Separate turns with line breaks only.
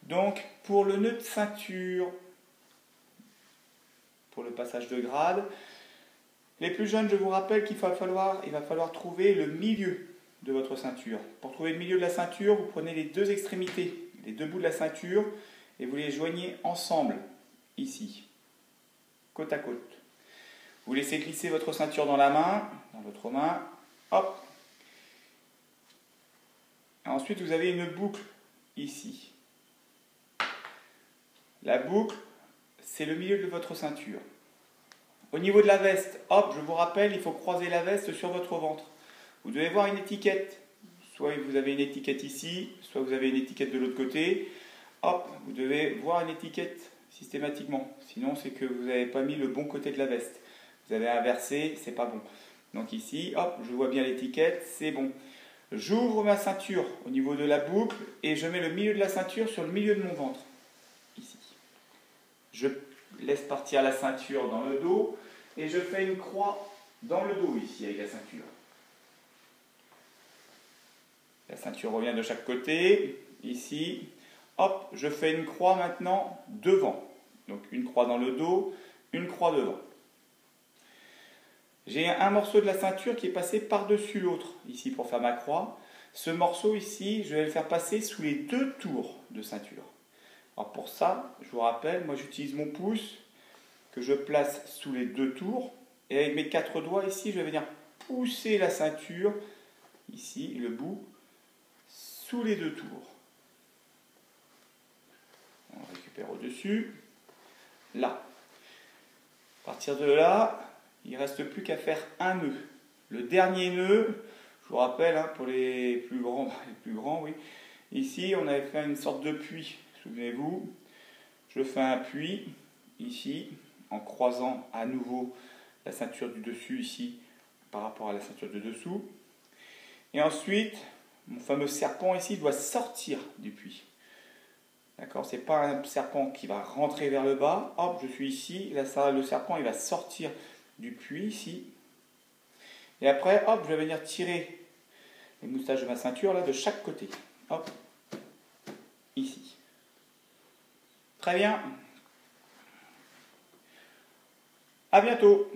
Donc, pour le nœud de ceinture, pour le passage de grade, les plus jeunes, je vous rappelle qu'il va falloir trouver le milieu de votre ceinture. Pour trouver le milieu de la ceinture, vous prenez les deux extrémités, les deux bouts de la ceinture, et vous les joignez ensemble, ici, côte à côte. Vous laissez glisser votre ceinture dans la main, dans l'autre main, hop. Et ensuite, vous avez une boucle, ici. La boucle, c'est le milieu de votre ceinture. Au niveau de la veste, hop, je vous rappelle, il faut croiser la veste sur votre ventre. Vous devez voir une étiquette. Soit vous avez une étiquette ici, soit vous avez une étiquette de l'autre côté. Hop, vous devez voir une étiquette systématiquement. Sinon, c'est que vous n'avez pas mis le bon côté de la veste. Vous avez inversé, c'est pas bon. Donc ici, hop, je vois bien l'étiquette, c'est bon. J'ouvre ma ceinture au niveau de la boucle et je mets le milieu de la ceinture sur le milieu de mon ventre. Ici. Je laisse partir la ceinture dans le dos et je fais une croix dans le dos ici avec la ceinture. La ceinture revient de chaque côté, ici. Hop, je fais une croix maintenant devant. Donc une croix dans le dos, une croix devant. J'ai un morceau de la ceinture qui est passé par-dessus l'autre, ici pour faire ma croix. Ce morceau ici, je vais le faire passer sous les deux tours de ceinture. Alors pour ça, je vous rappelle, moi j'utilise mon pouce que je place sous les deux tours. Et avec mes quatre doigts ici, je vais venir pousser la ceinture, ici, le bout, sous les deux tours. On récupère au-dessus. Là. À partir de là, il ne reste plus qu'à faire un nœud. Le dernier nœud, je vous rappelle, hein, pour les plus grands, oui. Ici, on avait fait une sorte de puits, souvenez-vous. Je fais un puits, ici, en croisant à nouveau la ceinture du dessus, ici, par rapport à la ceinture de dessous. Et ensuite, mon fameux serpent ici doit sortir du puits. D'accord, c'est pas un serpent qui va rentrer vers le bas. Hop, je suis ici. Là, ça, le serpent, il va sortir du puits ici. Et après, hop, je vais venir tirer les moustaches de ma ceinture là de chaque côté. Hop, ici. Très bien. À bientôt.